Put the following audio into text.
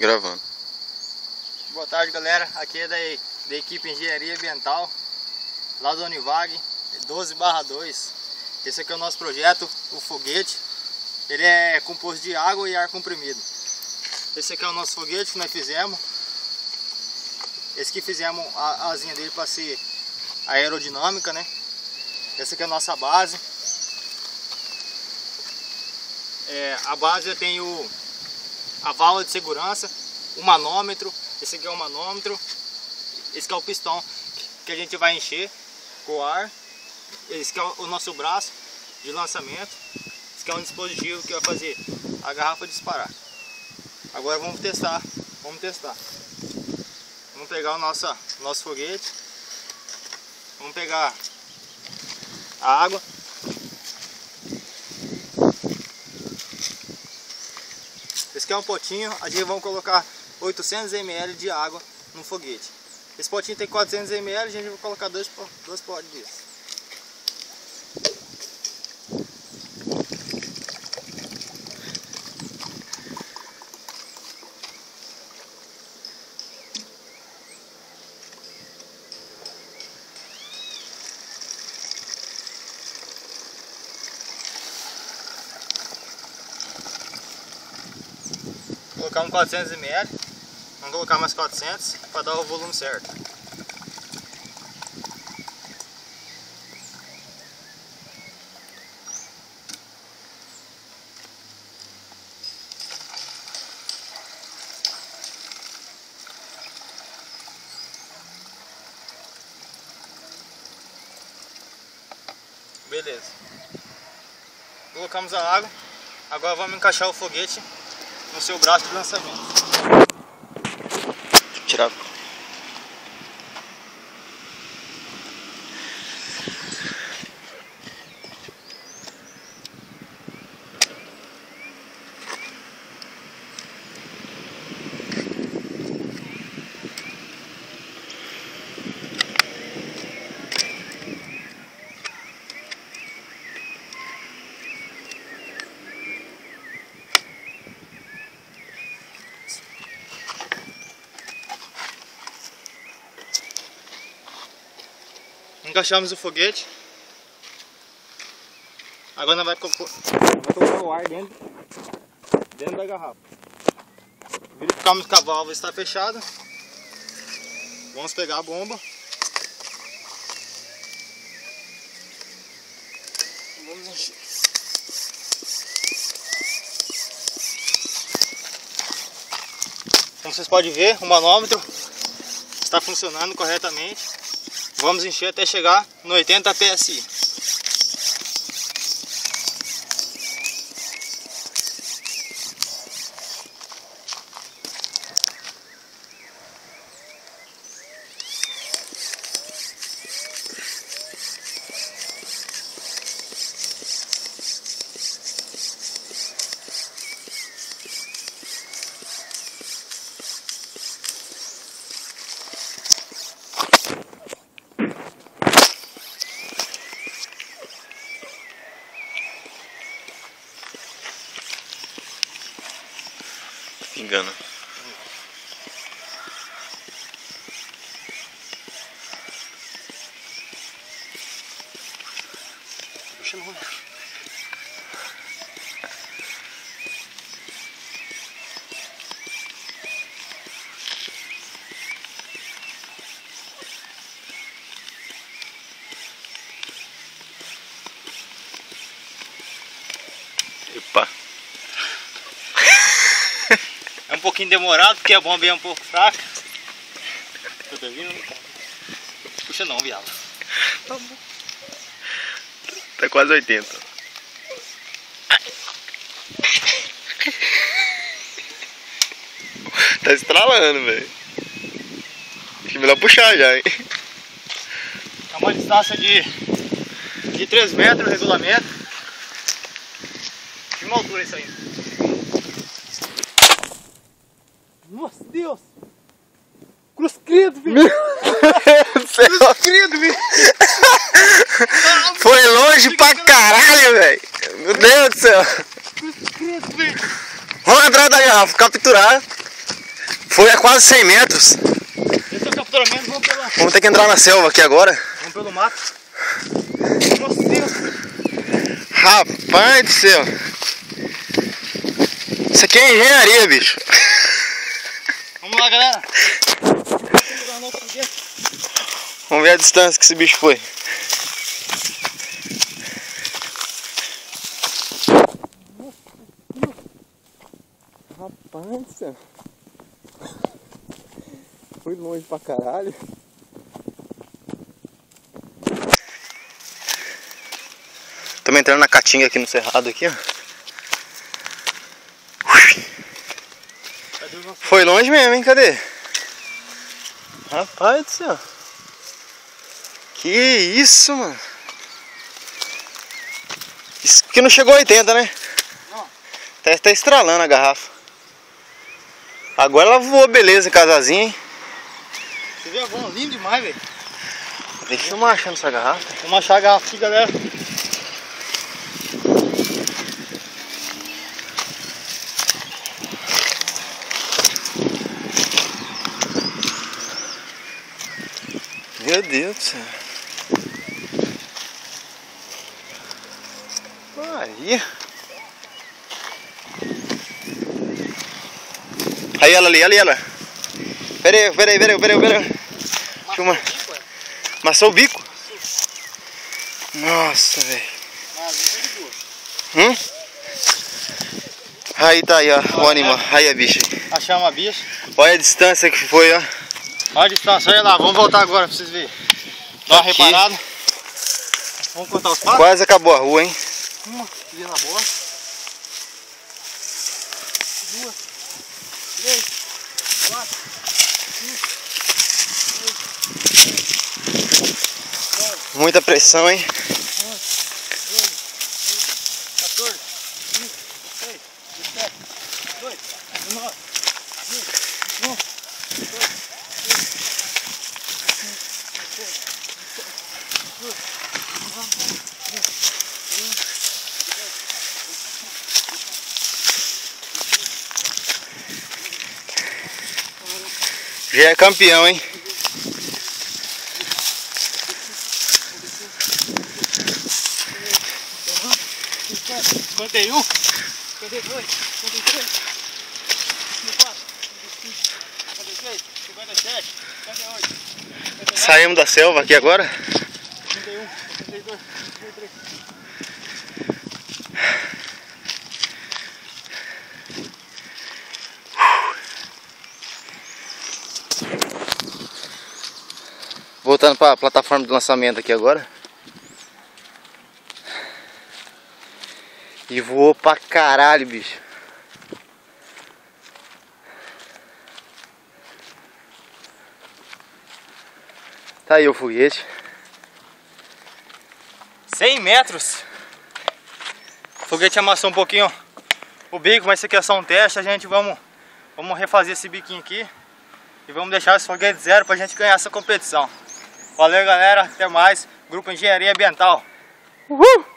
Gravando. Boa tarde, galera. Aqui é da equipe Engenharia Ambiental, lá do Univag 12/2. Esse aqui é o nosso projeto, o foguete. Ele é composto de água e ar comprimido. Esse aqui é o nosso foguete que nós fizemos. Esse aqui fizemos a asinha dele para ser aerodinâmica, né? Essa aqui é a nossa base. A base tem a válvula de segurança, o manômetro. Esse aqui é o manômetro. Esse aqui é o pistão que a gente vai encher com ar. Esse aqui é o nosso braço de lançamento. Esse aqui é um dispositivo que vai fazer a garrafa disparar. Agora vamos testar. Vamos pegar o nosso foguete. Vamos pegar a água. Esse aqui é um potinho. A gente vai colocar 800 ml de água no foguete. Esse potinho tem 400 ml. A gente vai colocar dois potes disso. Colocamos 400 ml, vamos colocar mais 400 para dar o volume certo. Beleza. Colocamos a água, agora vamos encaixar o foguete no seu braço de lançamento. Tirar. Encaixamos o foguete. Agora nós vamos colocar o ar dentro da garrafa. Verificamos que a válvula está fechada. Vamos pegar a bomba. Vamos encher. Como vocês podem ver, o manômetro está funcionando corretamente. Vamos encher até chegar no 80 PSI. Engana. Puxa no olho. Epa. É um pouquinho demorado porque a bomba é um pouco fraca. Tá vindo? Puxa não, viado. Tá quase 80. Tá estralando, velho. Acho que é melhor puxar já, hein? É uma distância de 3 metros o regulamento. De uma altura isso aí. Nossa Deus! Cruz credo, velho! Cruz credo, velho! Foi longe pra caralho, velho! Meu Deus do céu! Cruz credo, velho! Vamos entrar da garrafa, capturar. quase 100 metros. Esse é o capturamento, Vamos ter que entrar na selva aqui agora. vamos pelo mato. Nossa Deus. Rapaz do céu. Isso aqui é engenharia, bicho. Vamos lá, galera. Vamos ver a distância que esse bicho foi. Rapaz do céu. Foi longe pra caralho. Estamos entrando na caatinga aqui no cerrado aqui, ó. Foi longe mesmo, hein? Cadê? Rapaz do céu. Que isso, mano. Isso que não chegou a 80, né? Não. Tá estralando a garrafa. Agora ela voou, beleza, casazinha, hein? Você viu a bola linda demais, velho. Tem que filmar achando essa garrafa. Vamos achar a garrafa aqui, galera. Meu Deus do céu. Maria. Aí ela ali, ali ela. Pera aí. Filma. Amassou o bico? Nossa, velho. Aí tá aí, ó, o animal. Aí a bicha. Achamos a bicha. Olha a distância que foi, ó. Olha a distância, olha lá. Vamos voltar agora pra vocês verem. Dá uma Aqui. reparada. Vamos contar os passos. Quase acabou a rua, hein? Uma, vira na bola. 2, 3, 4, 5, 6, 7, Muita pressão, hein? 14, 15, 16, 17, 18, 19, 20, 21, 22, 23, Já é campeão, hein? Cinquenta e 52, 53, 54, 55, 56, 57, 58, 59, Saímos da selva aqui agora. 51, 52, 53. Voltando para a plataforma de lançamento aqui agora. E voou pra caralho, bicho. Tá aí o foguete. 100 metros. O foguete amassou um pouquinho o bico, mas isso aqui é só um teste. A gente vamos refazer esse biquinho aqui e vamos deixar esse foguete zero pra gente ganhar essa competição. Valeu, galera, até mais. Grupo Engenharia Ambiental. Uhul!